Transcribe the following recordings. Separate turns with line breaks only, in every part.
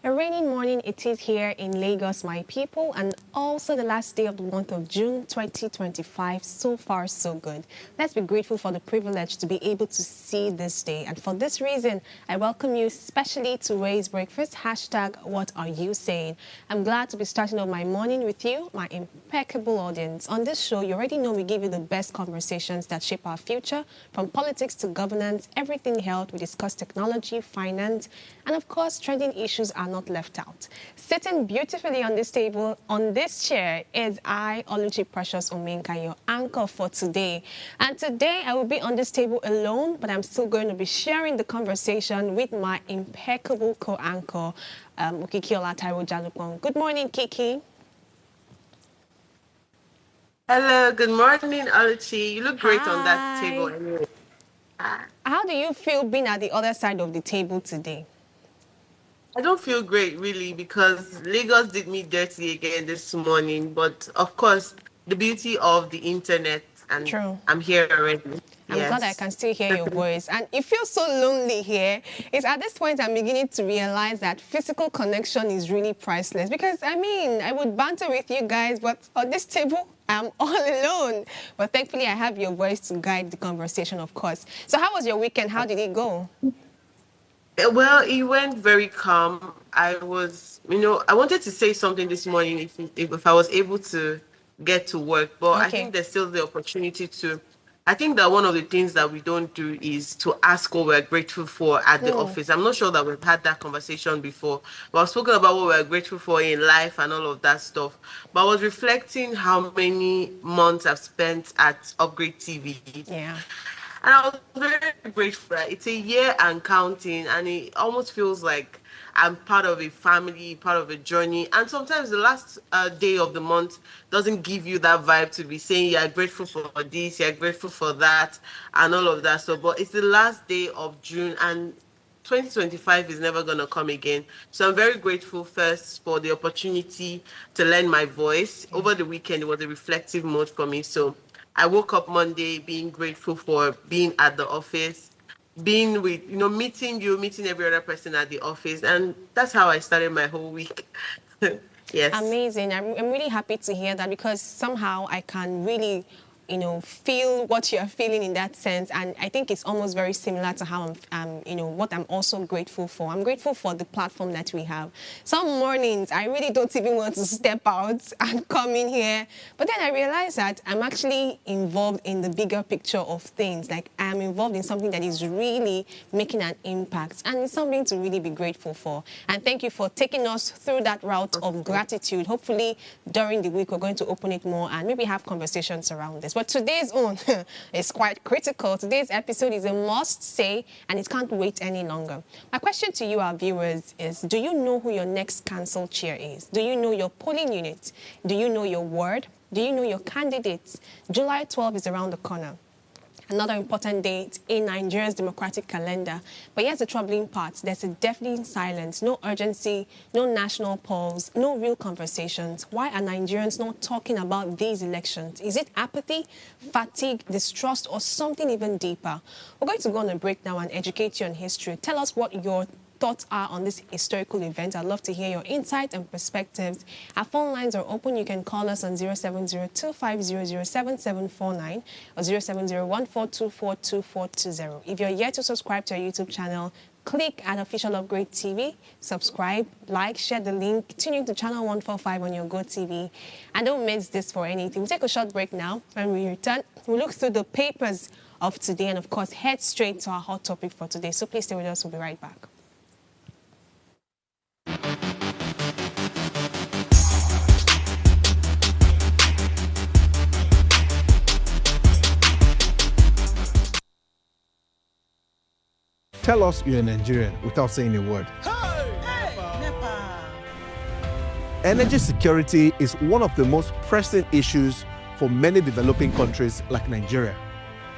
A rainy morning it is here in Lagos, my people, and also the last day of the month of June 2025. So far, so good. Let's be grateful for the privilege to be able to see this day. And for this reason, I welcome you especially to Raise Breakfast, hashtag What Are You Saying? I'm glad to be starting off my morning with you, my impeccable audience. On this show, you already know we give you the best conversations that shape our future, from politics to governance, everything health. We discuss technology, finance, and of course, trending issues are not left out. Sitting beautifully on this table, on this chair, is I, Oluchi Precious Omenka, your anchor for today. And today, I will be on this table alone, but I'm still going to be sharing the conversation with my impeccable co-anchor, Okiki Olataiwo Jalupon. Good morning, Kiki.
Hello, good morning, Oluchi. You look great on that table anyway.
How do you feel being at the other side of the table today?
I don't feel great really because Lagos did me dirty again this morning. But of course, the beauty of the internet, and
True.
I'm here already.
I'm glad I can still hear your voice. And it feels so lonely here. It's at this point I'm beginning to realize that physical connection is really priceless. Because, I mean, I would banter with you guys, but on this table, I'm all alone. But thankfully, I have your voice to guide the conversation, of course. So how was your weekend? How did it go?
Well, it went very calm. I wanted to say something this morning if I was able to get to work, but I think there's still the opportunity to. I think that one of the things that we don't do is to ask what we're grateful for at the office. I'm not sure that we've had that conversation before, but I've spoken about what we're grateful for in life and all of that stuff. But I was reflecting how many months I've spent at Upgrade TV.
Yeah.
And I was very grateful that it's a year and counting, and it almost feels like I'm part of a family, part of a journey. And sometimes the last day of the month doesn't give you that vibe to be saying you're grateful for this, you're grateful for that, and all of that. So, but it's the last day of June, and 2025 is never going to come again. So I'm very grateful first for the opportunity to lend my voice. Over the weekend, it was a reflective mode for me. So I woke up Monday being grateful for being at the office, being with, meeting you, meeting every other person at the office. And that's how I started my whole week. Yes.
Amazing. I'm really happy to hear that because somehow I can really feel what you're feeling in that sense. And I think it's almost very similar to how what I'm also grateful for. I'm grateful for the platform that we have. Some mornings, I really don't even want to step out and come in here. But then I realize that I'm actually involved in the bigger picture of things. Like I'm involved in something that is really making an impact. And it's something to really be grateful for. And thank you for taking us through that route of gratitude. Hopefully, during the week, we're going to open it more and maybe have conversations around this. But today's own is quite critical. Today's episode is a must-say, and it can't wait any longer. My question to you, our viewers, is do you know who your next council chair is? Do you know your polling unit? Do you know your ward? Do you know your candidates? July 12th is around the corner. Another important date in Nigeria's democratic calendar. But here's the troubling part. There's a deafening silence, no urgency, no national polls, no real conversations. Why are Nigerians not talking about these elections? Is it apathy, fatigue, distrust, or something even deeper? We're going to go on a break now and educate you on history. Tell us what your thoughts are on this historical event. I'd love to hear your insights and perspectives. Our phone lines are open. You can call us on 070-2500-7749 or 070-1424-2420. If you're yet to subscribe to our YouTube channel, click at Official Upgrade TV, subscribe, like, share the link, tune in to channel 145 on your GoTV, and don't miss this for anything. We'll take a short break now. When we return, we'll look through the papers of today and, of course, head straight to our hot topic for today. So please stay with us. We'll be right back.
Tell us you're a Nigerian without saying a word. Energy security is one of the most pressing issues for many developing countries like Nigeria.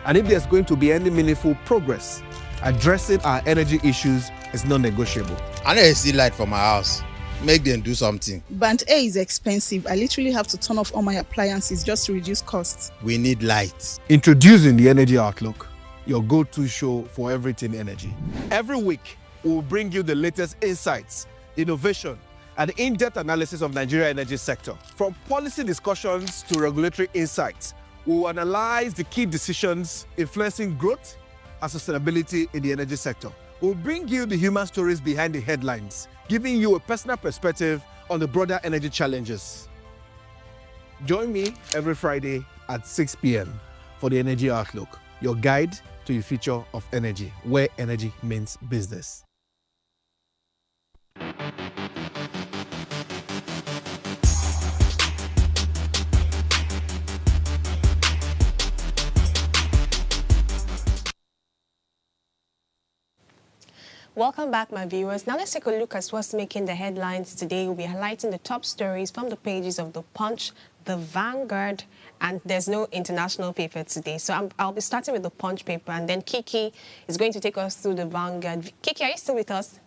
And if there's going to be any meaningful progress, addressing our energy issues is non-negotiable.
I need to see light from my house. Make them do something.
Band A is expensive. I literally have to turn off all my appliances just to reduce costs.
We need light.
Introducing the Energy Outlook, your go-to show for everything energy. Every week, we'll bring you the latest insights, innovation, and in-depth analysis of Nigeria's energy sector. From policy discussions to regulatory insights, we will analyze the key decisions influencing growth and sustainability in the energy sector. We'll bring you the human stories behind the headlines, giving you a personal perspective on the broader energy challenges. Join me every Friday at 6 p.m. for the Energy Outlook, your guide to the future of energy, where energy means business.
Welcome back, my viewers. Now let's take a look at what's making the headlines today. We'll be highlighting the top stories from the pages of The Punch, The Vanguard, and there's no international paper today. So I'll be starting with the Punch paper, and then Kiki is going to take us through the Vanguard. Kiki, are you still with us?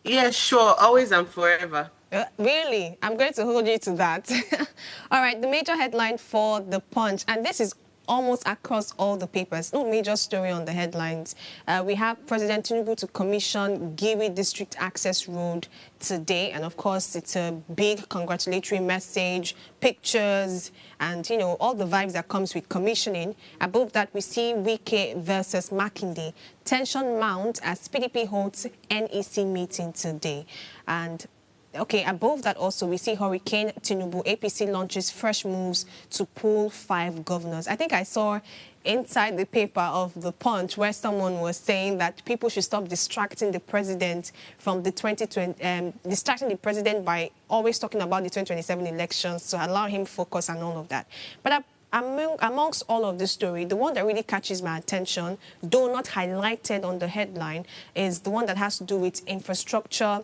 Yeah, sure. Always and forever.
Really? I'm going to hold you to that. All right, the major headline for The Punch, and this is almost across all the papers. No major story on the headlines. We have President Tinubu to commission Giwi District Access Road today. And of course, it's a big congratulatory message, pictures, and, you know, all the vibes that comes with commissioning. Above that, we see Wike versus Makinde. Tension mount as PDP holds NEC meeting today. And okay, above that also, we see Hurricane Tinubu, APC launches fresh moves to pull 5 governors. I think I saw inside the paper of The Punch where someone was saying that people should stop distracting the president from the 2020, distracting the president by always talking about the 2027 elections to allow him focus and all of that. But amongst all of this story, the one that really catches my attention, though not highlighted on the headline, is the one that has to do with infrastructure,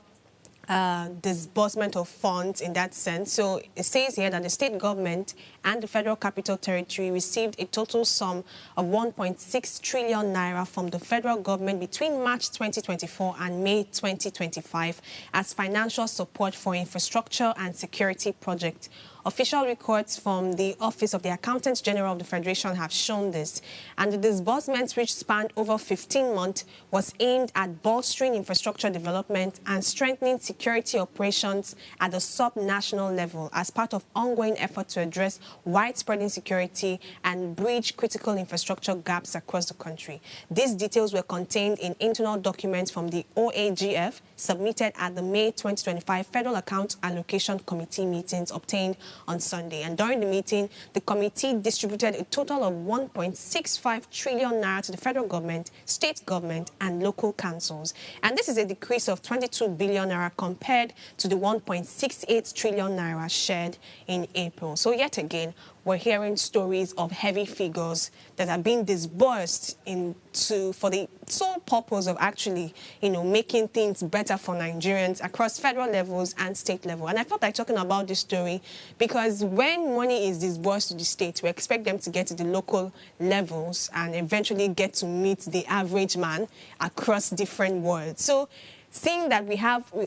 disbursement of funds in that sense. So it says here that the state government and the Federal Capital Territory received a total sum of 1.6 trillion naira from the federal government between March 2024 and May 2025 as financial support for infrastructure and security projects. Official records from the Office of the Accountant General of the Federation have shown this. And the disbursements, which spanned over 15 months, was aimed at bolstering infrastructure development and strengthening security operations at the sub-national level as part of ongoing effort to address widespread insecurity and bridge critical infrastructure gaps across the country. These details were contained in internal documents from the OAGF submitted at the May 2025 Federal Account Allocation Committee meetings obtained on Sunday. And during the meeting, the committee distributed a total of 1.65 trillion naira to the federal government, state government, and local councils. And this is a decrease of 22 billion naira compared to the 1.68 trillion naira shared in April. So yet again, we're hearing stories of heavy figures that are being disbursed for the sole purpose of actually, you know, making things better for Nigerians across federal levels and state level. And I felt like talking about this story because when money is disbursed to the states, we expect them to get to the local levels and eventually get to meet the average man across different worlds. So seeing that we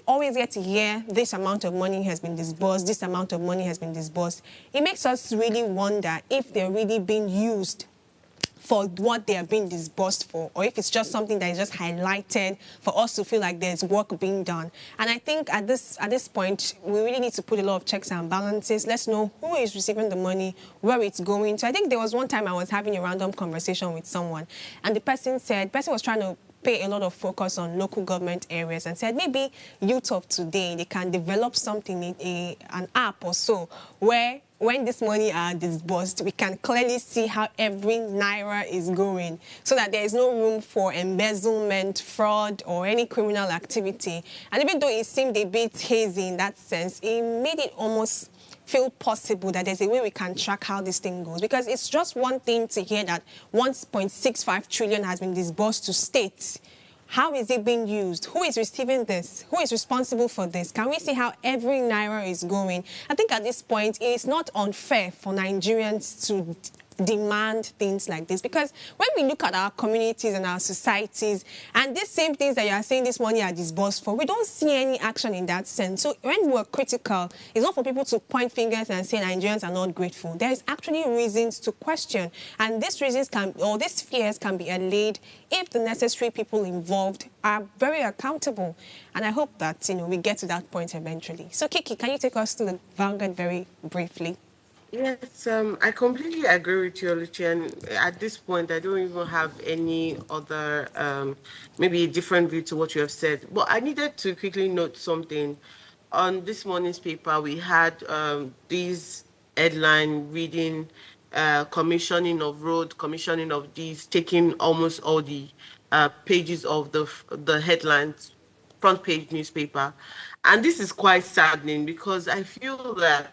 always get to hear this amount of money has been disbursed, this amount of money has been disbursed, it makes us really wonder if they're really being used for what they are being disbursed for, or if it's just something that is just highlighted for us to feel like there's work being done. And I think at this point, we really need to put a lot of checks and balances. Let's know who is receiving the money, where it's going. So I think there was one time I was having a random conversation with someone, and the person was trying to pay a lot of focus on local government areas and said maybe youth of today, they can develop something, an app or so, where when this money are disbursed, we can clearly see how every naira is going so that there is no room for embezzlement, fraud, or any criminal activity. And even though it seemed a bit hazy in that sense, it made it almost feel possible that there's a way we can track how this thing goes. Because it's just one thing to hear that 1.65 trillion has been disbursed to states. How is it being used? Who is receiving this? Who is responsible for this? Can we see how every naira is going? I think at this point, it's not unfair for Nigerians to demand things like this? Because when we look at our communities and our societies, and these same things that you are saying this money are disbursed for, we don't see any action in that sense. So when we're critical, it's not for people to point fingers and say Nigerians are not grateful. There is actually reasons to question, and these reasons or these fears can be allayed if the necessary people involved are very accountable. And I hope that, we get to that point eventually. So Kiki, can you take us to the Vanguard very briefly?
Yes, I completely agree with you, Oluchi. And at this point, I don't even have any other, maybe a different view to what you have said. But I needed to quickly note something. On this morning's paper, we had these headline reading, commissioning of road, commissioning of these, taking almost all the pages of the headlines, front page newspaper. And this is quite saddening because I feel that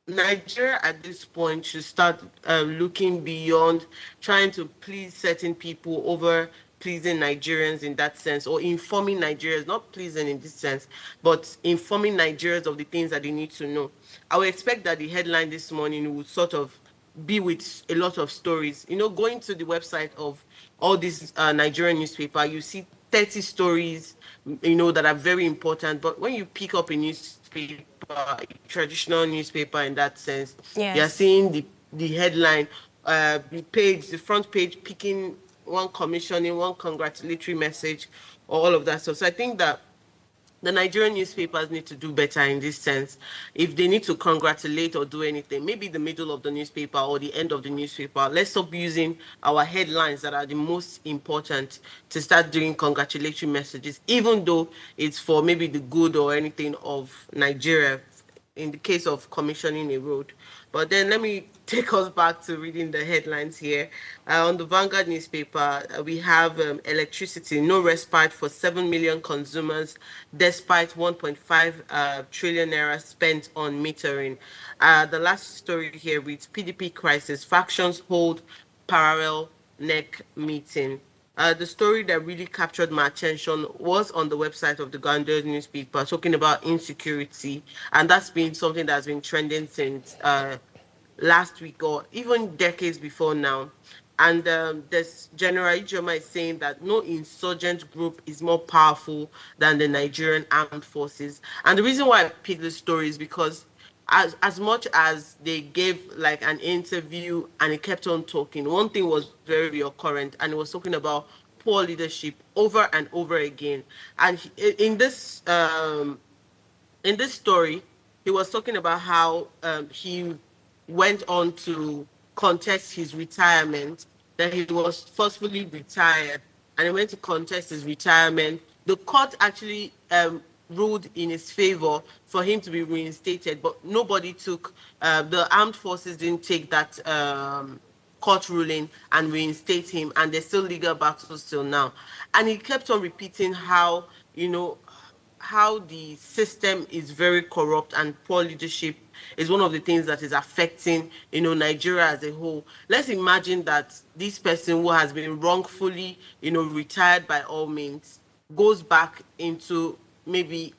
Nigeria at this point should start looking beyond trying to please certain people over pleasing Nigerians in that sense, or informing Nigerians, not pleasing in this sense, but informing Nigerians of the things that they need to know. I would expect that the headline this morning would sort of be with a lot of stories. Going to the website of all these Nigerian newspaper, you see 30 stories, that are very important. But when you pick up a newspaper, traditional newspaper in that sense, you're
Yes.
seeing the headline, the front page, picking one commissioning, one congratulatory message, or all of that stuff. So I think that the Nigerian newspapers need to do better in this sense. If they need to congratulate or do anything, maybe the middle of the newspaper or the end of the newspaper. Let's stop using our headlines that are the most important to start doing congratulatory messages, even though it's for maybe the good or anything of Nigeria, in the case of commissioning a road. But then let me take us back to reading the headlines here. On the Vanguard newspaper, we have electricity, no respite for 7 million consumers despite 1.5 trillion naira spent on metering. The last story here reads PDP crisis, factions hold parallel neck meeting. The story that really captured my attention was on the website of the Ghanaian newspaper, talking about insecurity, and that's been something that's been trending since last week or even decades before now. And this General Ijoma is saying that no insurgent group is more powerful than the Nigerian armed forces. And the reason why I picked this story is because as much as they gave like an interview and it kept on talking, one thing was very recurrent, and it was talking about poor leadership over and over again. And in this story, he was talking about how he went on to contest his retirement, that he was forcefully retired, and he went to contest his retirement. The court actually ruled in his favor for him to be reinstated, but nobody took, the armed forces didn't take that court ruling and reinstate him, and there's still legal battles till now. And he kept on repeating how, how the system is very corrupt and poor leadership is one of the things that is affecting, Nigeria as a whole. Let's imagine that this person who has been wrongfully, retired by all means, goes back into maybe,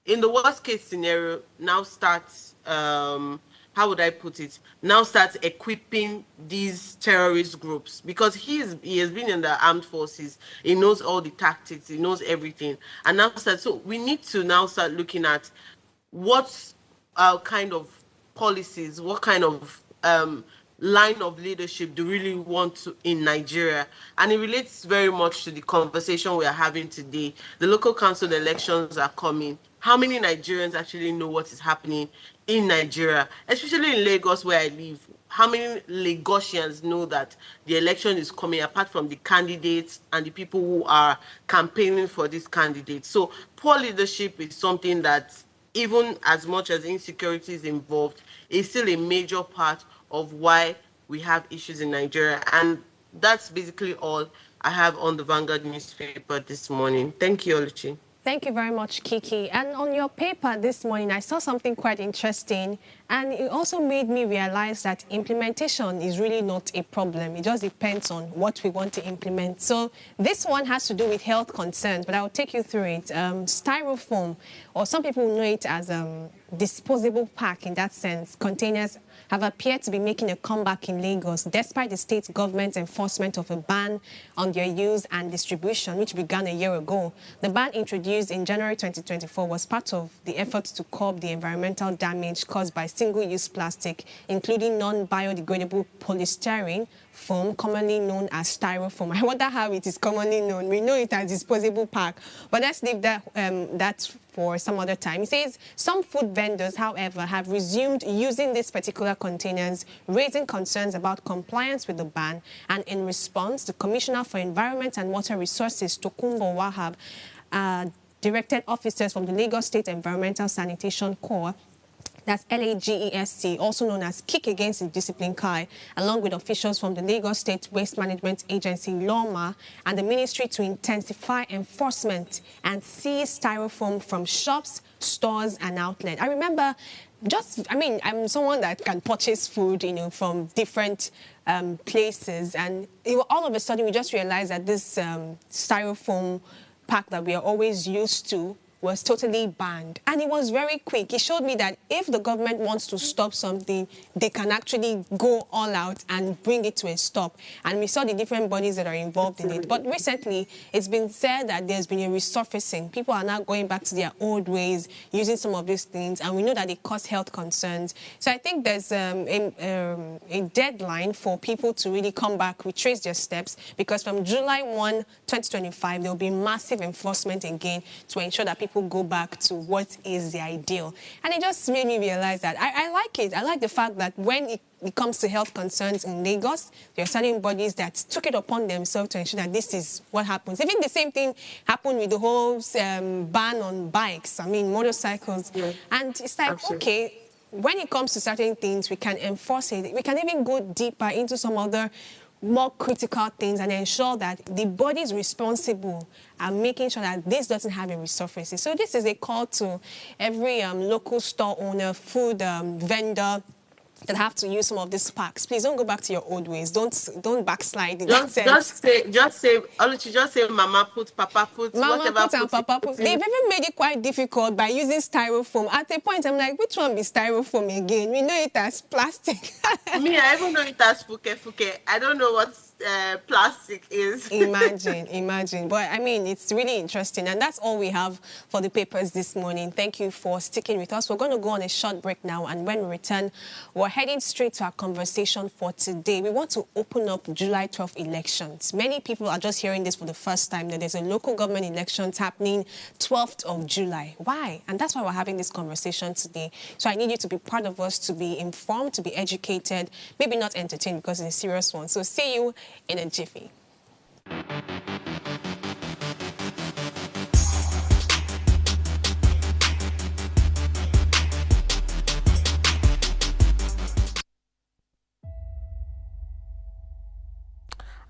in the worst case scenario, now starts, how would I put it? Now starts equipping these terrorist groups, because he has been in the armed forces. He knows all the tactics. He knows everything. And now so we need to now start looking at what kind of policies, what kind of line of leadership do we really want to in Nigeria. And it relates very much to the conversation we are having today. The local council elections are coming. How many Nigerians actually know what is happening in Nigeria, especially in Lagos where I live? How many Lagosians know that the election is coming, apart from the candidates and the people who are campaigning for these candidates? So poor leadership is something that, even as much as insecurity is involved, is still a major part of why we have issues in Nigeria. And that's basically all I have on the Vanguard newspaper this morning. Thank you, Oluchi.
Thank you very much, Kiki. And on your paper this morning, I saw something quite interesting, and it also made me realize that implementation is really not a problem. It just depends on what we want to implement. So this one has to do with health concerns, but I'll take you through it. Styrofoam, or some people know it as disposable pack in that sense, containers have appeared to be making a comeback in Lagos, despite the state government's enforcement of a ban on their use and distribution, which began a year ago. The ban introduced in January 2024 was part of the efforts to curb the environmental damage caused by single-use plastic, including non-biodegradable polystyrene foam, commonly known as styrofoam. I wonder how it is commonly known. We know it as disposable pack, but let's leave that for some other time. It says some food vendors, however, have resumed using these particular containers, raising concerns about compliance with the ban. And in response, the Commissioner for Environment and Water Resources, Tokunbo Wahab, directed officers from the Lagos State Environmental Sanitation Corps, that's LAGESC, also known as Kick Against the Discipline Kai, along with officials from the Lagos State Waste Management Agency, LOMA, and the Ministry to intensify enforcement and seize styrofoam from shops, stores, and outlets. I remember I'm someone that can purchase food, from different places, and all of a sudden we just realized that this styrofoam pack that we are always used to was totally banned. And it was very quick. It showed me that if the government wants to stop something, they can actually go all out and bring it to a stop. And we saw the different bodies that are involved in it. But recently, it's been said that there's been a resurfacing. People are now going back to their old ways, using some of these things, and we know that they cause health concerns. So I think there's a deadline for people to really come back, retrace their steps, because from July 1, 2025, there will be massive enforcement again to ensure that people go back to what is the ideal. And it just made me realize that I like it. I like the fact that when it comes to health concerns in Lagos, there are certain bodies that took it upon themselves to ensure that this is what happens. Even the same thing happened with the whole ban on bikes, motorcycles. Yeah. And it's like, absolutely. Okay, when it comes to certain things, we can enforce it. We can even go deeper into some other more critical things and ensure that the bodies responsible are making sure that this doesn't have a resurfacing. So this is a call to every local store owner, food vendor, that have to use some of these packs. Please don't go back to your old ways. Don't backslide. Just say mama put, papa put, mama whatever put and papa put. They've even made it quite difficult by using styrofoam. At a point, I'm like, which one be styrofoam again? We know it as plastic.
Me, I even know it as fuke. I don't know what plastic is.
Imagine. But it's really interesting. And that's all we have for the papers this morning. Thank you for sticking with us. We're going to go on a short break now. And when we return, we're heading straight to our conversation for today. We want to open up July 12th elections. Many people are just hearing this for the first time, that there's a local government elections happening 12th of July. Why? And that's why we're having this conversation today. So I need you to be part of us, to be informed, to be educated, maybe not entertained because it's a serious one. So see you in a jiffy.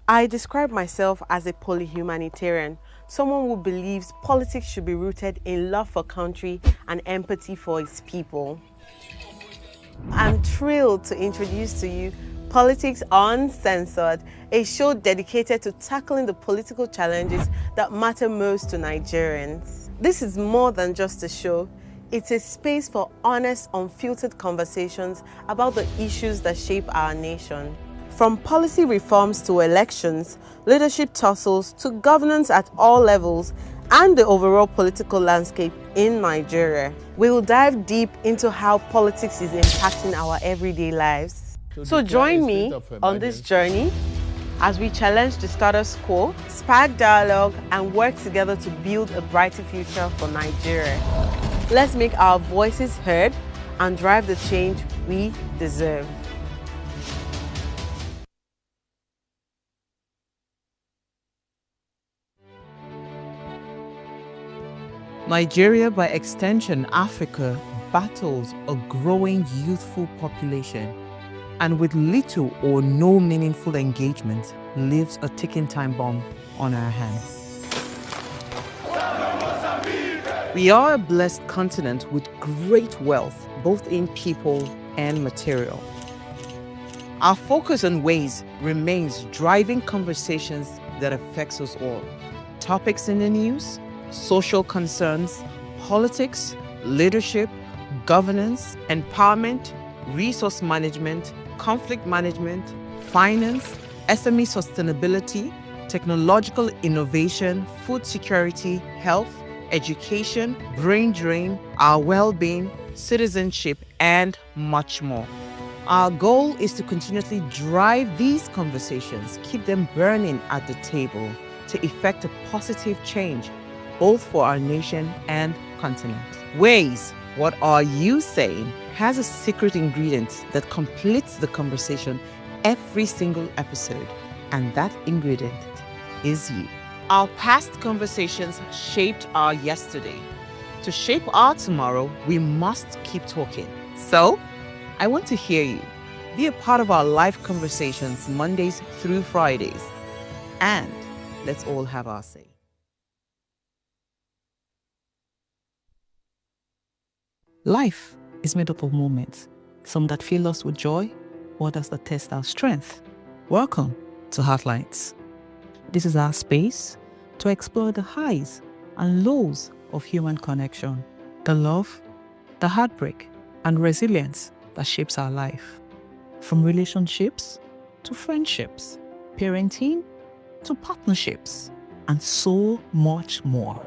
I describe myself as a polyhumanitarian, someone who believes politics should be rooted in love for country and empathy for its people. I'm thrilled to introduce to you Politics Uncensored, a show dedicated to tackling the political challenges that matter most to Nigerians. This is more than just a show. It's a space for honest, unfiltered conversations about the issues that shape our nation. From policy reforms to elections, leadership tussles to governance at all levels, and the overall political landscape in Nigeria. We will dive deep into how politics is impacting our everyday lives. So join me on this journey as we challenge the status quo, spark dialogue, and work together to build a brighter future for Nigeria. Let's make our voices heard and drive the change we deserve.
Nigeria, by extension Africa, battles a growing youthful population, and with little or no meaningful engagement, leaves a ticking time bomb on our hands. We are a blessed continent with great wealth, both in people and material. Our focus on ways remains driving conversations that affects us all. Topics in the news, social concerns, politics, leadership, governance, empowerment, resource management, conflict management, finance, SME sustainability, technological innovation, food security, health, education, brain drain, our well-being, citizenship, and much more. Our goal is to continuously drive these conversations, keep them burning at the table to effect a positive change, both for our nation and continent. Ways, what are you saying, has a secret ingredient that completes the conversation every single episode, and that ingredient is you. Our past conversations shaped our yesterday. To shape our tomorrow, we must keep talking. So, I want to hear you. Be a part of our live conversations Mondays through Fridays. And let's all have our say.
Life is made up of moments, some that fill us with joy, others that test our strength. Welcome to Heartlines. This is our space to explore the highs and lows of human connection, the love, the heartbreak, and resilience that shapes our life. From relationships to friendships, parenting to partnerships, and so much more.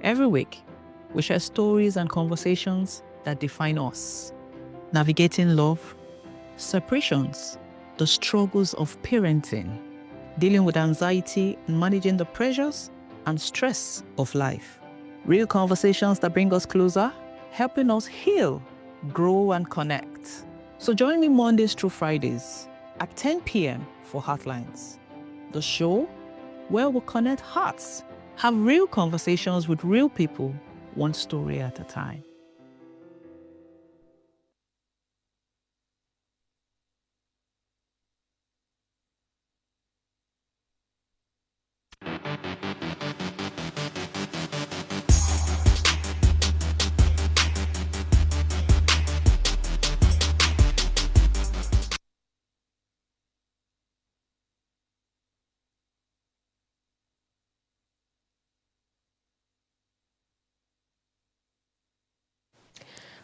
Every week, we share stories and conversations that define us, navigating love, separations, the struggles of parenting, dealing with anxiety and managing the pressures and stress of life. Real conversations that bring us closer, helping us heal, grow, and connect. So join me Mondays through Fridays at 10 p.m. for Heartlines, the show where we connect hearts, have real conversations with real people, one story at a time.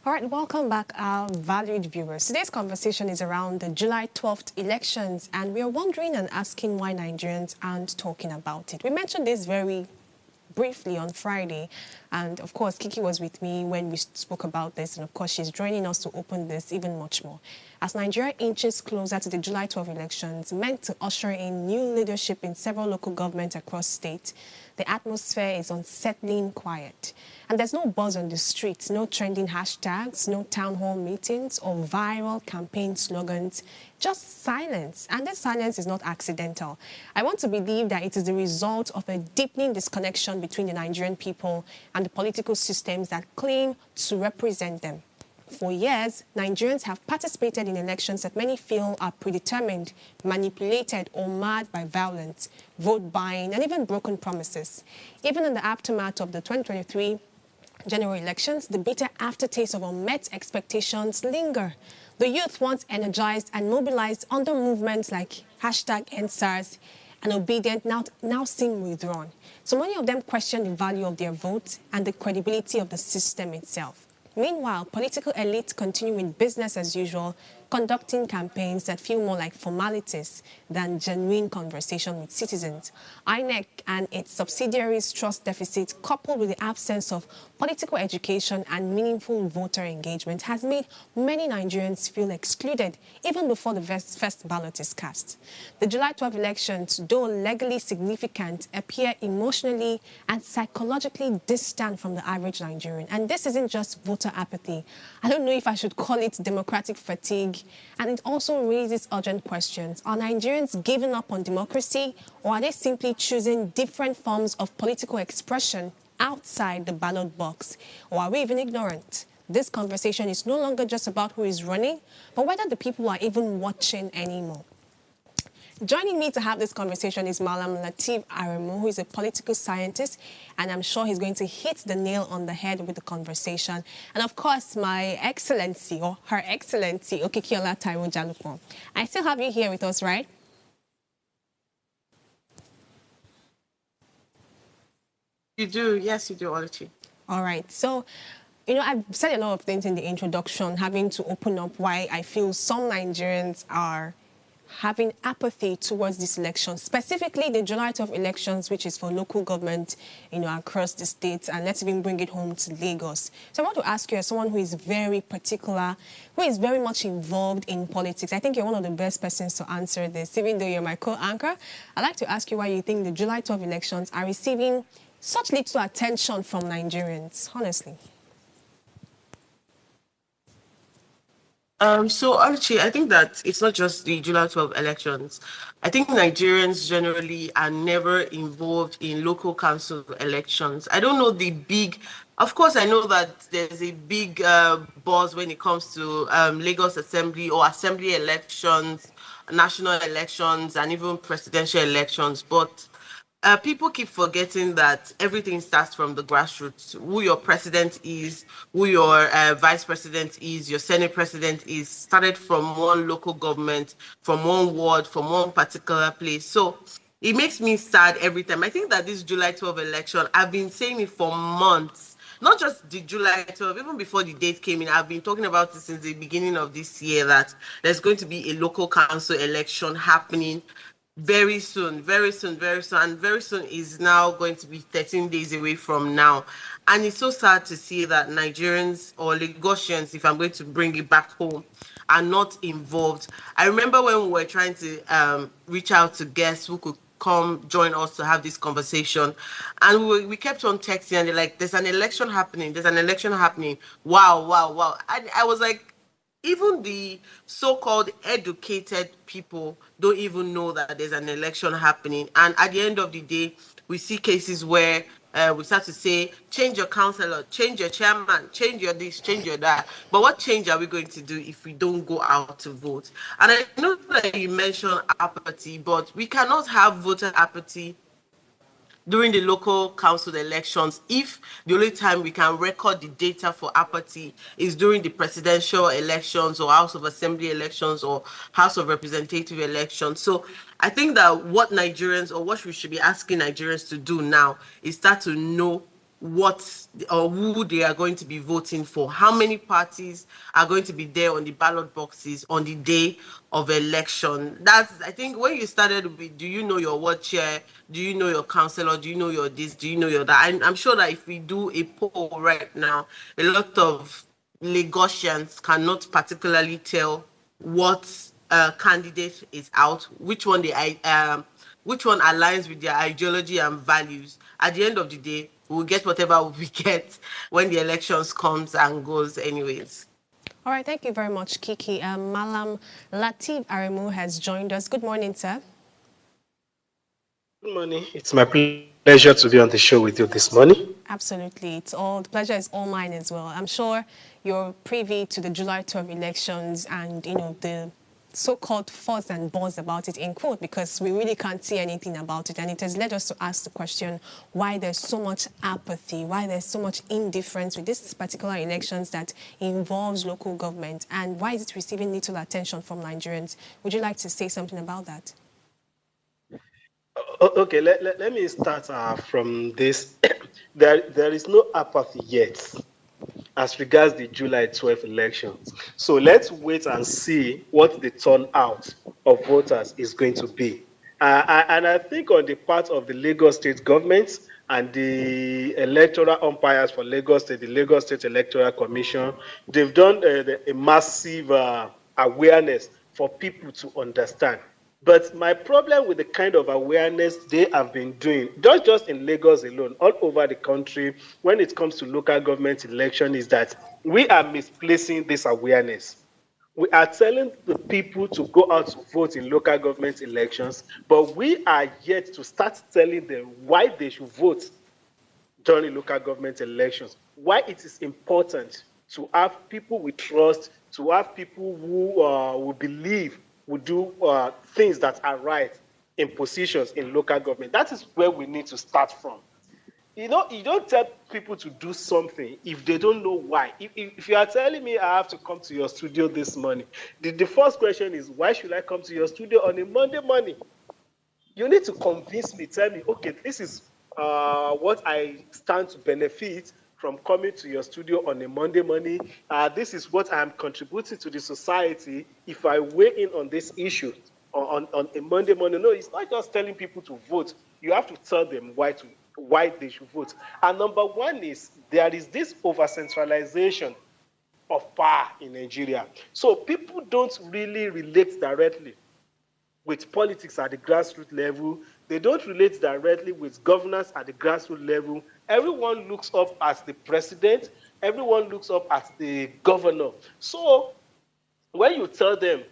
All right, welcome back, our valued viewers. Today's conversation is around the July 12th elections, and we are wondering and asking why Nigerians aren't talking about it. We mentioned this very briefly on Friday, and of course Kiki was with me when we spoke about this, and of course she's joining us to open this even much more. As Nigeria inches closer to the July 12 elections meant to usher in new leadership in several local governments across states, the atmosphere is unsettling quiet. And there's no buzz on the streets, no trending hashtags, no town hall meetings or viral campaign slogans, just silence. And this silence is not accidental. I want to believe that it is the result of a deepening disconnection between the Nigerian people and the political systems that claim to represent them. For years, Nigerians have participated in elections that many feel are predetermined, manipulated, or marred by violence, vote buying, and even broken promises. Even in the aftermath of the 2023 general elections, the bitter aftertaste of unmet expectations linger. The youth, once energized and mobilized under movements like #EndSARS and Obedient, now seem withdrawn. So many of them question the value of their vote and the credibility of the system itself. Meanwhile, political elites continue with business as usual, conducting campaigns that feel more like formalities than genuine conversation with citizens. INEC and its subsidiaries' trust deficit, coupled with the absence of political education and meaningful voter engagement, has made many Nigerians feel excluded even before the first ballot is cast. The July 12 elections, though legally significant, appear emotionally and psychologically distant from the average Nigerian. And this isn't just voter apathy. I don't know if I should call it democratic fatigue. And it also raises urgent questions. Are Nigerians giving up on democracy, or are they simply choosing different forms of political expression outside the ballot box? Or are we even ignorant? This conversation is no longer just about who is running, but whether the people are even watching anymore. Joining me to have this conversation is Malam Lateef Aremu, who is a political scientist, and I'm sure he's going to hit the nail on the head with the conversation. And of course, my excellency, or her excellency, Okikiola Taiwo Jalupon. I still have you here with us, right?
You do, yes, you do, Oluchi.
All right, so I've said a lot of things in the introduction, having to open up why I feel some Nigerians are having apathy towards this election, specifically the July 12 elections, which is for local government, across the states, and let's even bring it home to Lagos. So I want to ask you, as someone who is very particular, who is very much involved in politics, I think you're one of the best persons to answer this, even though you're my co-anchor. I'd like to ask you why you think the July 12 elections are receiving such little attention from Nigerians, honestly.
So Archie, I think that it's not just the July 12 elections. I think Nigerians generally are never involved in local council elections. I don't know the big, of course, I know that there's a big buzz when it comes to Lagos Assembly or Assembly elections, national elections, and even presidential elections. But people keep forgetting that everything starts from the grassroots. Who your president is, who your vice president is, your senate president is, started from one local government, from one ward, from one particular place. So it makes me sad every time. I think that this July 12 election, I've been saying it for months. Not just the July 12, even before the date came in, I've been talking about it since the beginning of this year that there's going to be a local council election happening very soon, very soon, very soon. And very soon is now going to be 13 days away from now. And it's so sad to see that Nigerians or Lagosians, if I'm going to bring it back home, are not involved. I remember when we were trying to reach out to guests who could come join us to have this conversation. And we kept on texting and they're like, there's an election happening. There's an election happening. Wow, wow, wow. I was like, even the so-called educated people don't even know that there's an election happening. And at the end of the day, we see cases where we start to say, change your councillor, change your chairman, change your this, change your that. But what change are we going to do if we don't go out to vote? And I know that you mentioned apathy, but we cannot have voter apathy during the local council elections if the only time we can record the data for apathy is during the presidential elections or House of Assembly elections or House of Representative elections. So I think that what Nigerians or what we should be asking Nigerians to do now is start to know what or who they are going to be voting for, how many parties are going to be there on the ballot boxes on the day of election. That's, I think, when you started with, do you know your ward chair, do you know your councillor, do you know your this, do you know your that? I'm sure that if we do a poll right now, a lot of Lagosians cannot particularly tell what candidate is out, which one aligns with their ideology and values. At the end of the day, we'll get whatever we get when the elections comes and goes anyways.
All right, thank you very much, Kiki. Malam Latif Aremu has joined us. Good morning, sir.
Good morning. It's my pleasure to be on the show with you this morning.
Absolutely. The pleasure is all mine as well. I'm sure you're privy to the July 12 elections and, the so-called fuss and buzz about it, in quote, because we really can't see anything about it. And it has led us to ask the question why there's so much apathy, why there's so much indifference with this particular elections that involves local government, and why is it receiving little attention from Nigerians? Would you like to say something about that?
Okay, let me start from this. There is no apathy yet as regards the July 12 elections. So let's wait and see what the turnout of voters is going to be. And I think on the part of the Lagos State government and the electoral umpires for Lagos State, the Lagos State Electoral Commission, they've done a massive awareness for people to understand. But my problem with the kind of awareness they have been doing, not just in Lagos alone, all over the country, when it comes to local government election, is that we are misplacing this awareness. We are telling the people to go out to vote in local government elections, but we are yet to start telling them why they should vote during local government elections, why it is important to have people we trust, to have people who we believe will do things that are right in positions in local government. That is where we need to start from. You don't tell people to do something if they don't know why. If you are telling me I have to come to your studio this morning, the first question is, why should I come to your studio on a Monday morning? You need to convince me, tell me, okay, this is what I stand to benefit from coming to your studio on a Monday morning. This is what I'm contributing to the society if I weigh in on this issue on a Monday morning. No, it's not just telling people to vote. You have to tell them why they should vote. And number one is there is this over centralization of power in Nigeria. So people don't really relate directly with politics at the grassroots level. They don't relate directly with governance at the grassroots level. Everyone looks up as the president. Everyone looks up as the governor. So when you tell them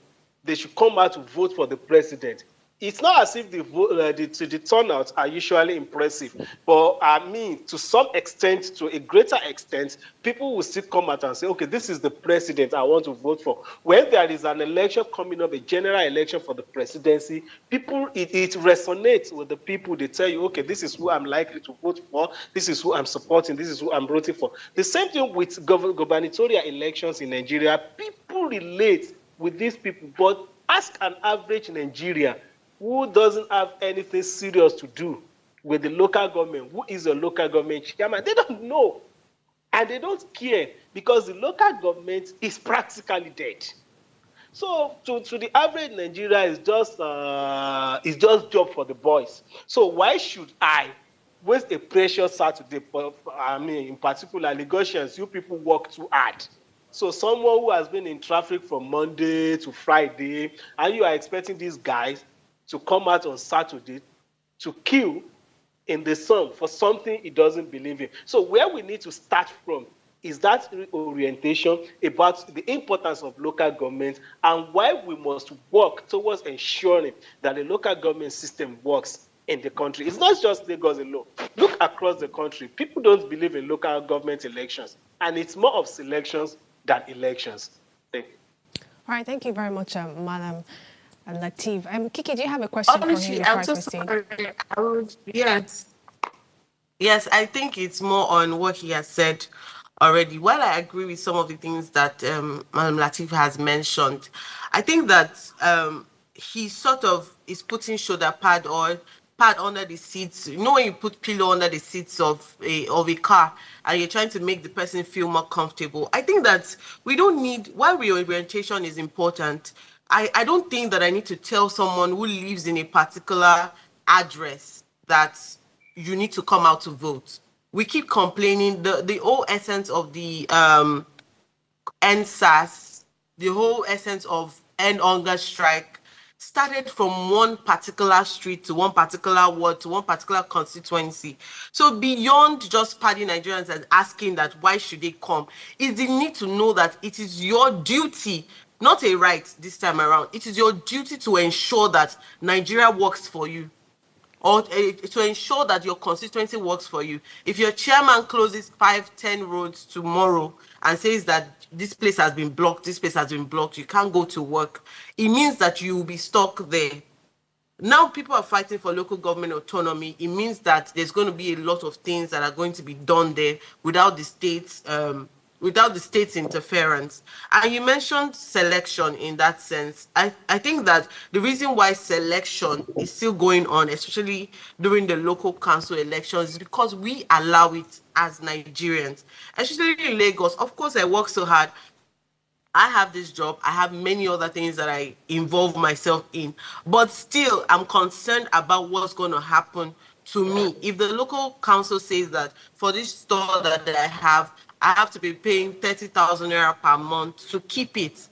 they should come out to vote for the president, it's not as if the turnouts are usually impressive. But I mean, to some extent, to a greater extent, people will still come out and say, okay, this is the president I want to vote for. When there is an election coming up, a general election for the presidency, people, it resonates with the people. They tell you, okay, this is who I'm likely to vote for. This is who I'm supporting. This is who I'm voting for. The same thing with gubernatorial elections in Nigeria. People relate with these people, but ask an average Nigerian who doesn't have anything serious to do with the local government, who is a local government chairman, they don't know. And they don't care because the local government is practically dead. So to the average Nigerian, it's just job for the boys. So why should I waste a precious Saturday? I mean, in particular, Lagosians, you people work too hard. So someone who has been in traffic from Monday to Friday, and you are expecting these guys to come out on Saturday to queue in the sun for something he doesn't believe in. So where we need to start from is that orientation about the importance of local government and why we must work towards ensuring that the local government system works in the country. It's not just Lagos alone. Look across the country. People don't believe in local government elections, and it's more of selections than elections. Thank you.
All right, thank you very much, Madam Lateef. Kiki, do you have a question for him before
I'm
I
so
proceed?
sorry. Yes, I think it's more on what he has said already. While I agree with some of the things that Madam Lateef has mentioned, I think that he sort of is putting shoulder pad or pad under the seats. You know when you put pillow under the seats of a car and you're trying to make the person feel more comfortable. I think that we don't need, while reorientation is important, I don't think that I need to tell someone who lives in a particular address that you need to come out to vote. We keep complaining. The whole essence of the NSAS, the whole essence of end hunger strike started from one particular street to one particular ward to one particular constituency. So beyond just padding Nigerians and asking that why should they come, is the need to know that it is your duty, not a right this time around, it is your duty to ensure that Nigeria works for you, or to ensure that your constituency works for you. If your chairman closes 5-10 roads tomorrow and says that this place has been blocked, this place has been blocked, you can't go to work, it means that you will be stuck there. Now people are fighting for local government autonomy. It means that there's going to be a lot of things that are going to be done there without the state's interference. And you mentioned selection in that sense. I think that the reason why selection is still going on, especially during the local council elections, is because we allow it as Nigerians, especially in Lagos. Of course, I work so hard. I have this job. I have many other things that I involve myself in. But still, I'm concerned about what's going to happen to me. If the local council says that for this store that I have to be paying 30,000 naira per month to keep it,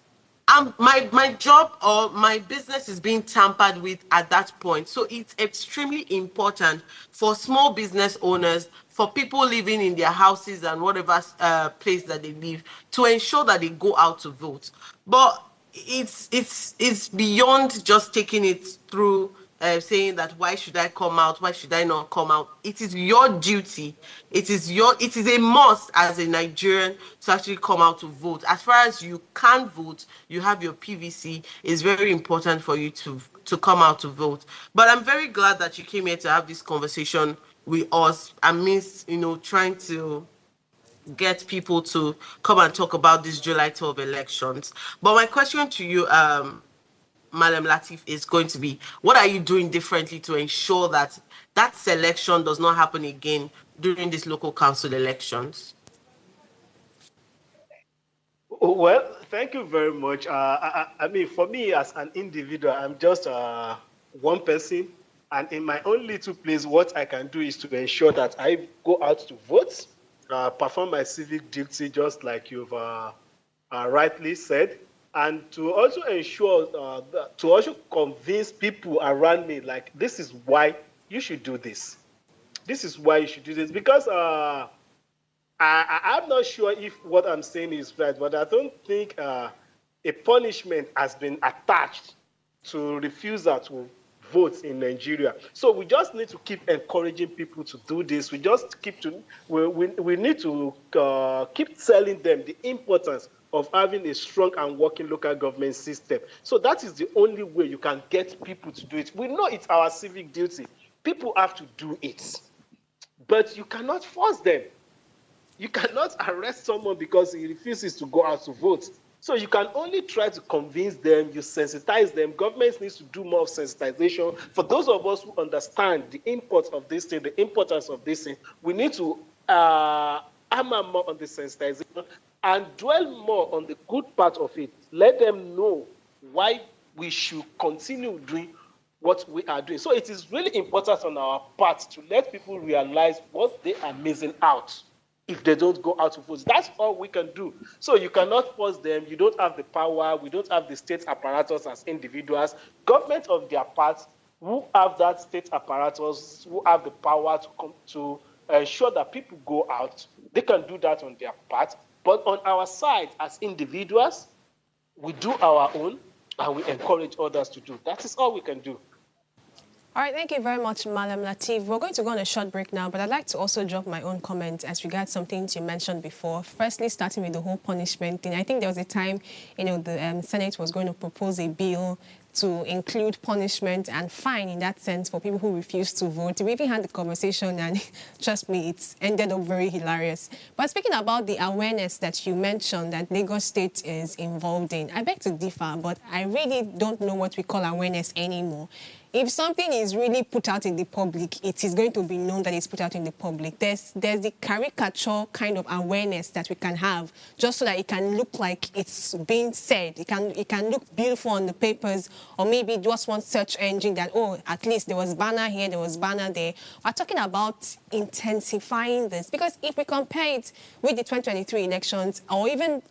my job or my business is being tampered with at that point. So it's extremely important for small business owners, for people living in their houses and whatever place that they live, to ensure that they go out to vote. But it's beyond just taking it through saying that why should I come out? Why should I not come out? It is your duty. It is a must as a Nigerian to actually come out to vote. As far as you can vote, you have your PVC. It's very important for you to come out to vote. But I'm very glad that you came here to have this conversation with us amidst, trying to get people to come and talk about these July 12 elections. But my question to you, Madam Lateef, is going to be, what are you doing differently to ensure that that selection does not happen again during these local council elections?
Well, thank you very much. I mean, for me as an individual, I'm just one person, and in my own little place, what I can do is to ensure that I go out to vote, perform my civic duty, just like you've rightly said, and to also ensure to also convince people around me, like this is why you should do this. This is why you should do this because. I'm not sure if what I'm saying is right, but I don't think a punishment has been attached to refusal to vote in Nigeria. So we just need to keep encouraging people to do this. We just we need to keep telling them the importance of having a strong and working local government system. So that is the only way you can get people to do it. We know it's our civic duty. People have to do it, but you cannot force them. You cannot arrest someone because he refuses to go out to vote. So you can only try to convince them, you sensitize them. Government needs to do more of sensitization. For those of us who understand the import of this thing, the importance of this thing, we need to hammer more on the sensitization and dwell more on the good part of it. Let them know why we should continue doing what we are doing. So it is really important on our part to let people realize what they are missing out if they don't go out to vote. That's all we can do. So you cannot force them. You don't have the power. We don't have the state apparatus as individuals. Government of their part, who have that state apparatus, who have the power to come to ensure that people go out, they can do that on their part. But on our side, as individuals, we do our own and we encourage others to do. That is all we can do.
All right, thank you very much, Malam Latif. We're going to go on a short break now, but I'd like to also drop my own comment as regards some things you mentioned before. Firstly, starting with the whole punishment thing. I think there was a time, the Senate was going to propose a bill to include punishment and fine in that sense for people who refuse to vote. We even had the conversation and trust me, it's ended up very hilarious. But speaking about the awareness that you mentioned that Lagos State is involved in, I beg to differ, but I really don't know what we call awareness anymore. If something is really put out in the public, it is going to be known that it's put out in the public. There's the caricature kind of awareness that we can have, just so that it can look like it's being said. It can look beautiful on the papers, or maybe just one search engine that, oh, at least there was banner here, there was banner there. We're talking about intensifying this, because if we compare it with the 2023 elections, or even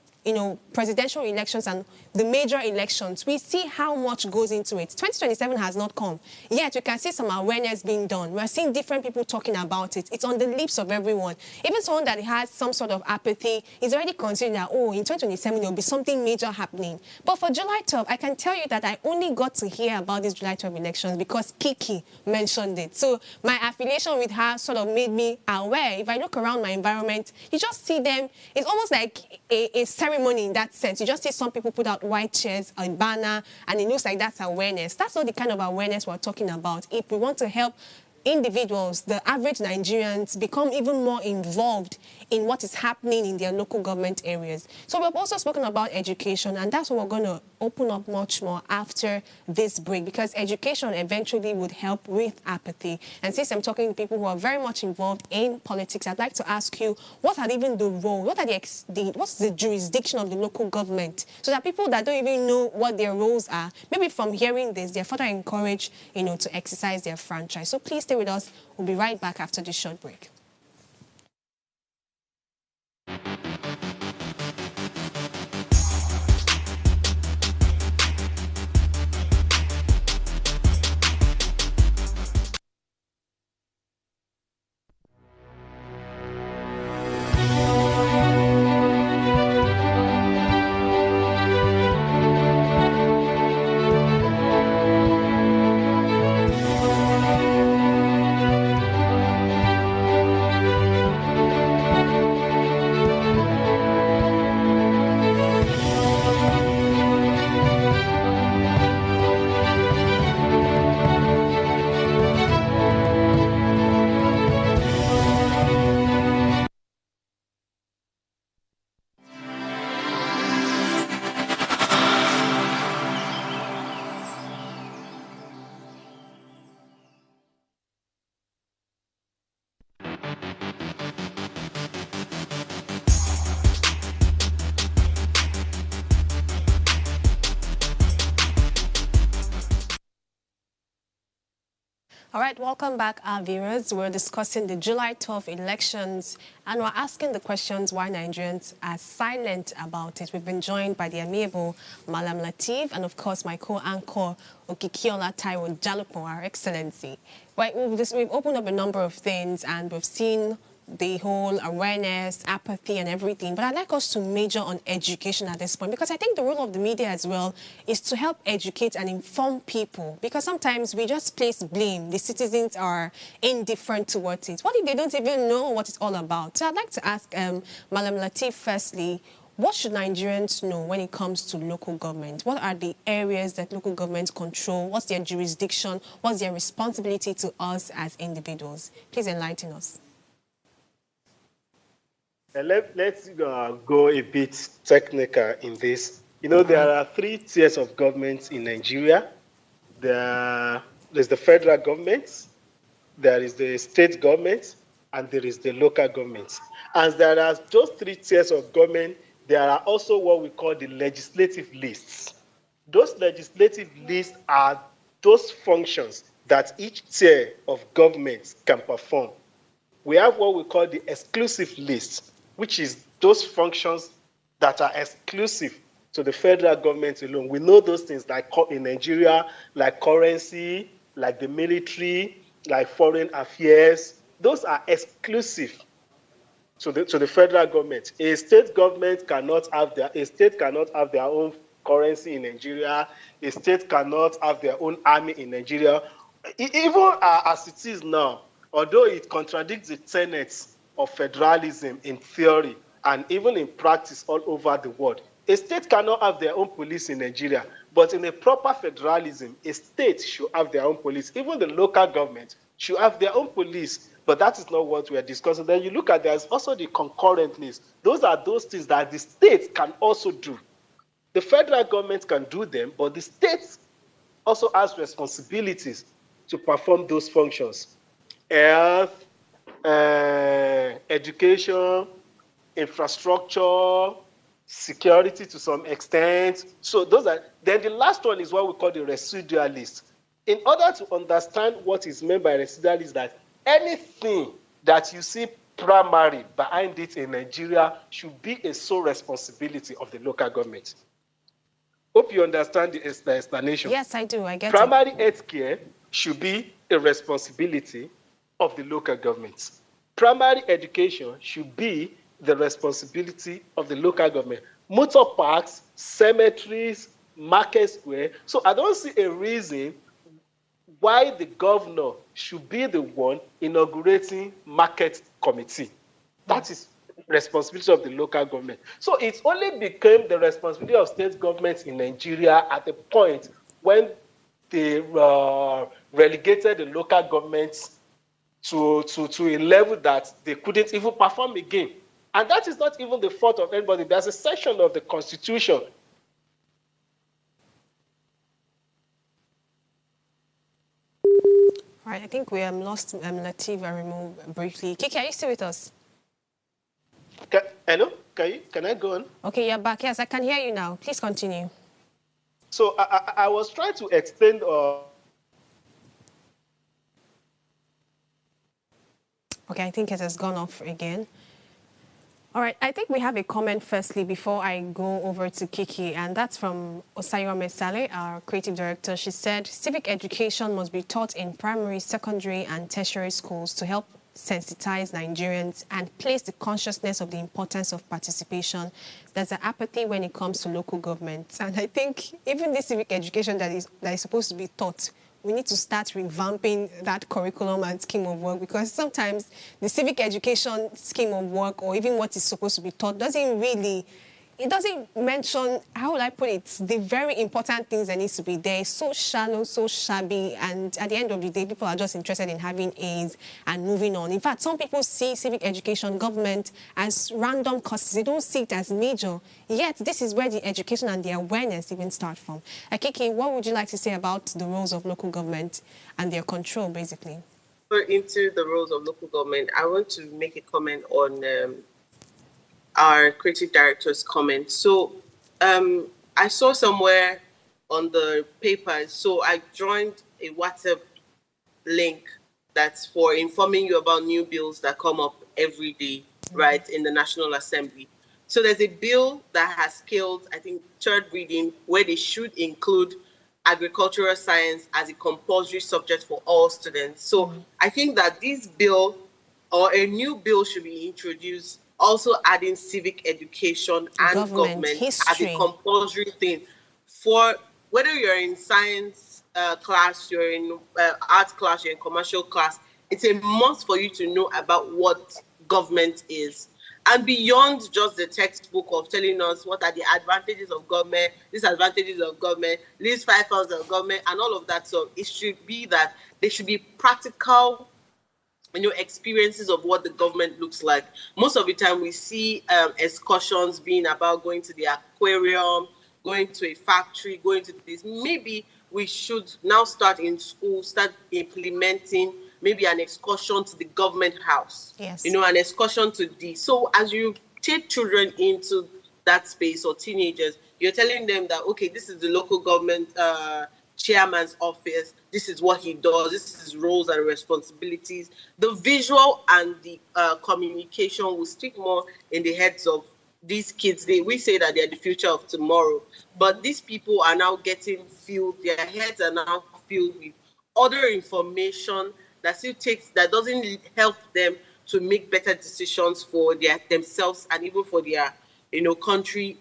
presidential elections and the major elections, we see how much goes into it. 2027 has not come. Yet we can see some awareness being done. We're seeing different people talking about it. It's on the lips of everyone. Even someone that has some sort of apathy is already considering that, oh, in 2027 there will be something major happening. But for July 12, I can tell you that I only got to hear about these July 12 elections because Kiki mentioned it. So my affiliation with her sort of made me aware. If I look around my environment, you just see them. It's almost like a ceremony in that sense. You just see some people put out white chairs, a banner, and it looks like that's awareness. That's not the kind of awareness we're talking about. If we want to help individuals, the average Nigerians, become even more involved in what is happening in their local government areas. So we've also spoken about education, and that's what we're going to open up much more after this break, because education eventually would help with apathy. And since I'm talking to people who are very much involved in politics, I'd like to ask you, what are even the role, what's the jurisdiction of the local government, so that people that don't even know what their roles are, maybe from hearing this, they're further encouraged, to exercise their franchise. So please stay with us. We'll be right back after this short break. All right, welcome back, our viewers. We're discussing the July 12th elections, and we're asking the questions why Nigerians are silent about it. We've been joined by the amiable Malam Latif and, of course, my co-anchor, Okikiola Taiwo Jalopo, Our Excellency. Right, we've opened up a number of things, and we've seen the whole awareness, apathy and everything. But I'd like us to major on education at this point, because I think the role of the media as well is to help educate and inform people, because sometimes we just place blame. The citizens are indifferent towards it. What if they don't even know what it's all about? So I'd like to ask Malam Latif firstly, what should Nigerians know when it comes to local government? What are the areas that local governments control? What's their jurisdiction? What's their responsibility to us as individuals? Please enlighten us.
Let's go a bit technical in this. You know, there are 3 tiers of governments in Nigeria. There's the federal government, there is the state government, and there is the local government. And there are those 3 tiers of government. There are also what we call the legislative lists. Those legislative lists are those functions that each tier of government can perform. We have what we call the exclusive list, which is those functions that are exclusive to the federal government alone. We know those things like in Nigeria, like currency, like the military, like foreign affairs. Those are exclusive to the federal government. A state cannot have their own currency in Nigeria. A state cannot have their own army in Nigeria. Even as it is now, although it contradicts the tenets of federalism in theory and even in practice all over the world, a state cannot have their own police in Nigeria, but in a proper federalism, a state should have their own police. Even the local government should have their own police, but that is not what we are discussing. Then you look at, there's also the concurrent list. Those are those things that the state can also do. The federal government can do them, but the state also has responsibilities to perform those functions. Health, education, infrastructure, security to some extent. So those are, then the last one is what we call the residual list. In order to understand what is meant by residual list, that anything that you see primary behind it in Nigeria should be a sole responsibility of the local government. Hope you understand the explanation.
Yes, I do. I get
primary health care should be a responsibility of the local government. Primary education should be the responsibility of the local government. Motor parks, cemeteries, market square. So I don't see a reason why the governor should be the one inaugurating market committee. That is responsibility of the local government. So it only became the responsibility of state governments in Nigeria at the point when they relegated the local governments to a level that they couldn't even perform again. And that is not even the fault of anybody. There's a section of the Constitution.
All right, I think we lost Latif and removed briefly. Kiki, are you still with us?
Hello? Can I go on?
Okay, you're back. Yes, I can hear you now. Please continue.
So I was trying to explain.
Okay, I think it has gone off again. All right, I think we have a comment firstly before I go over to Kiki, and that's from Osayo Mesale, our creative director. She said, civic education must be taught in primary, secondary, and tertiary schools to help sensitize Nigerians and place the consciousness of the importance of participation. There's an apathy when it comes to local governments. And I think even the civic education that is supposed to be taught, we need to start revamping that curriculum and scheme of work, because sometimes the civic education scheme of work or even what is supposed to be taught doesn't mention, how would I put it, the very important things that needs to be there. It's so shallow, so shabby, and at the end of the day, people are just interested in having A's and moving on. In fact, some people see civic education, government, as random courses. They don't see it as major. Yet, this is where the education and the awareness even start from. Akiki, what would you like to say about the roles of local government and their control, basically?
Into the roles of local government, I want to make a comment on our creative director's comment. So I saw somewhere on the papers, so I joined a WhatsApp link that's for informing you about new bills that come up every day, right, in the National Assembly. So there's a bill that has scaled, I think, third reading, where they should include agricultural science as a compulsory subject for all students. So I think that this bill or a new bill should be introduced, also adding civic education and government as a compulsory thing for whether you're in science class, you're in art class, you're in commercial class. It's a must for you to know about what government is. And beyond just the textbook of telling us what are the advantages of government, disadvantages of government, least 5 funds of government, and all of that. So it should be that there should be practical, experiences of what the government looks like. Most of the time we see excursions being about going to the aquarium, going to a factory, going to this. Maybe we should now start in school, start implementing maybe an excursion to the government house.
Yes.
An excursion to this. So as you take children into that space or teenagers, you're telling them that, okay, this is the local government chairman's office. This is what he does. This is his roles and responsibilities. The visual and the communication will stick more in the heads of these kids. We say that they're the future of tomorrow, but these people are now getting filled. Their heads are now filled with other information that doesn't help them to make better decisions for themselves and even for their country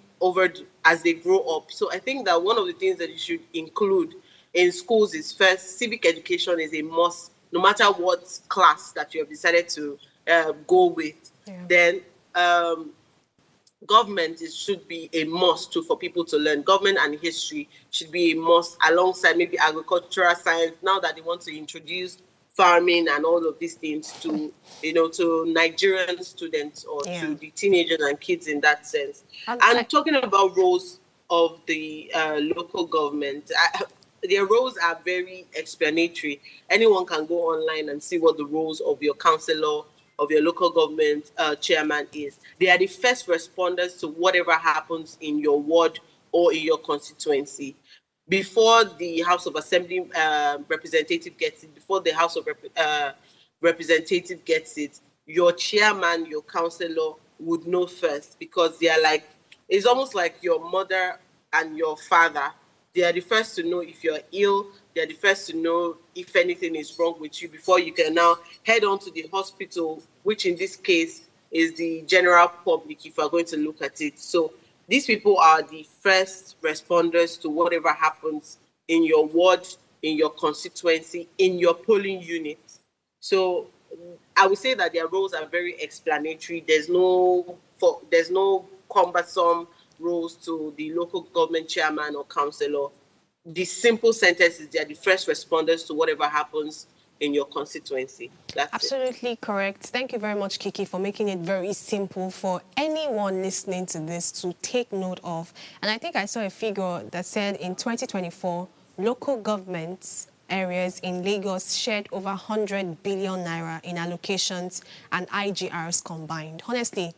as they grow up. So I think that one of the things that you should include in schools is, first, civic education is a must, no matter what class that you have decided to go with. Yeah. Then government should be a must too for people to learn. Government and history should be a must, alongside maybe agricultural science, now that they want to introduce farming and all of these things to Nigerian students or to the teenagers and kids in that sense. And talking about roles of the local government, their roles are very explanatory. Anyone can go online and see what the roles of your councillor, of your local government chairman is. They are the first responders to whatever happens in your ward or in your constituency. Before the House of Assembly representative gets it, before the House of Representative gets it, your chairman, your councillor would know first, because they are it's almost like your mother and your father. They are the first to know if you're ill. They are the first to know if anything is wrong with you before you can now head on to the hospital, which in this case is the general public, if you're going to look at it. So these people are the first responders to whatever happens in your ward, in your constituency, in your polling unit. So I would say that their roles are very explanatory. There's no cumbersome roles to the local government chairman or councillor. The simple sentence is they are the first responders to whatever happens in your constituency. That's
absolutely correct. Thank you very much, Kiki, for making it very simple for anyone listening to this to take note of. And I think I saw a figure that said in 2024, local governments areas in Lagos shared over 100 billion naira in allocations and IGRs combined. Honestly,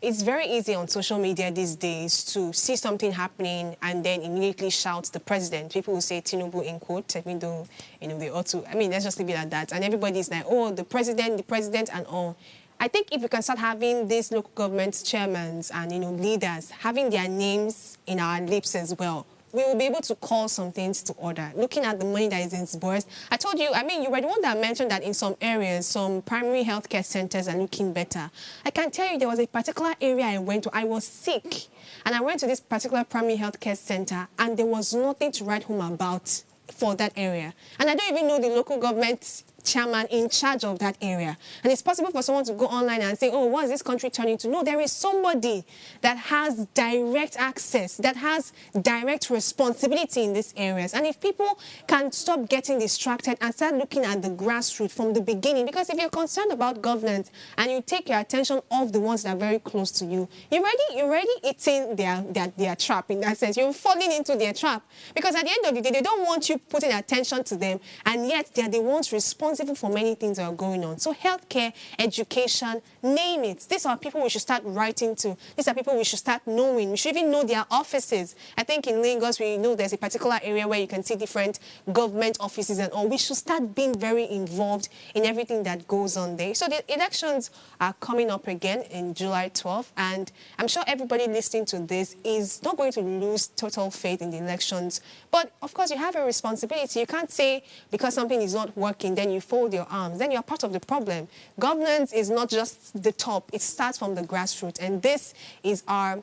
it's very easy on social media these days to see something happening and then immediately shout the president. People will say Tinubu in quote, even though, they ought to. I mean, let's just leave it at that. And everybody's like, oh, the president and all. I think if we can start having these local government chairmen and, leaders, having their names in our lips as well, we will be able to call some things to order. Looking at the money that is in disbursed, I told you, you were the one that mentioned that in some areas, some primary healthcare centers are looking better. I can tell you there was a particular area I went to. I was sick, and I went to this particular primary healthcare center, and there was nothing to write home about for that area. And I don't even know the local government chairman in charge of that area. And it's possible for someone to go online and say, oh, what is this country turning to? No, there is somebody that has direct access, that has direct responsibility in these areas. And if people can stop getting distracted and start looking at the grassroots from the beginning, because if you're concerned about governance and you take your attention off the ones that are very close to you, you're already eating their trap in that sense. You're falling into their trap. Because at the end of the day, they don't want you putting attention to them, and yet they're the ones responsible responsible for many things that are going on. So healthcare, education, name it. These are people we should start writing to. These are people we should start knowing. We should even know their offices. I think in Lagos, we know there's a particular area where you can see different government offices and all. We should start being very involved in everything that goes on there. So the elections are coming up again in July 12th, and I'm sure everybody listening to this is not going to lose total faith in the elections. But of course, you have a responsibility. You can't say because something is not working, then you fold your arms. Then you're part of the problem. Governance is not just the top. It starts from the grassroots. And this is our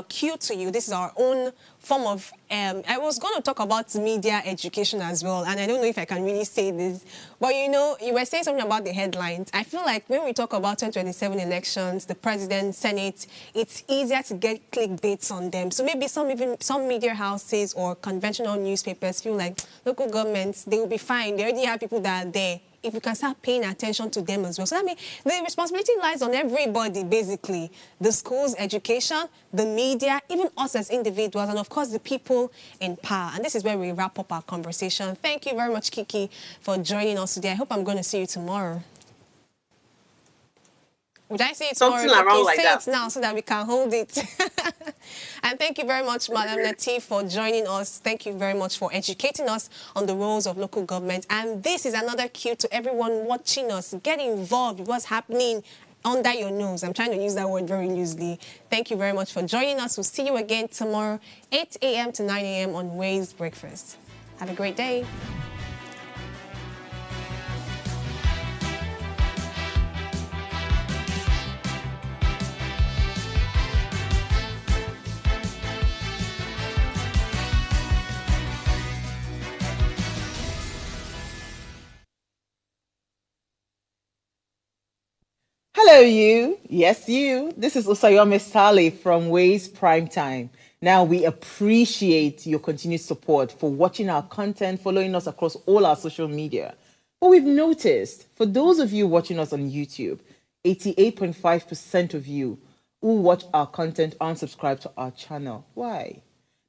cue to you. This is our own form of, I was going to talk about media education as well, and I don't know if I can really say this, but you know, you were saying something about the headlines. I feel like when we talk about 2027 elections, the president, Senate, it's easier to get clickbaits on them. So maybe some media houses or conventional newspapers feel like local governments, they will be fine. They already have people that are there. If we can start paying attention to them as well. So I mean, the responsibility lies on everybody, basically. The schools, education, the media, even us as individuals, and of course the people in power. And this is where we wrap up our conversation. Thank you very much, Kiki, for joining us today. I hope I'm going to see you tomorrow. Would I say it tomorrow?
Something around like that.
Say it now so that we can hold it. And thank you very much, Madam Lateef, for joining us. Thank you very much for educating us on the roles of local government. And this is another cue to everyone watching us. Get involved with what's happening under your nose. I'm trying to use that word very loosely. Thank you very much for joining us. We'll see you again tomorrow, 8 a.m. to 9 a.m. on Ways Breakfast. Have a great day.
Hello, you. Yes, you. This is Usayome Sale from Ways Primetime. Now, we appreciate your continued support for watching our content, following us across all our social media. But we've noticed, for those of you watching us on YouTube, 88.5% of you who watch our content aren't subscribed to our channel. Why?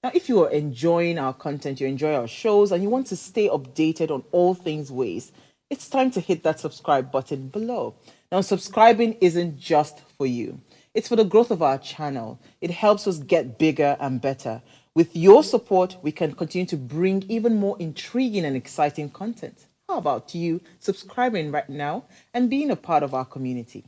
Now, if you are enjoying our content, you enjoy our shows, and you want to stay updated on all things Ways, it's time to hit that subscribe button below. Now, subscribing isn't just for you. It's for the growth of our channel. It helps us get bigger and better. With your support, we can continue to bring even more intriguing and exciting content. How about you subscribing right now and being a part of our community?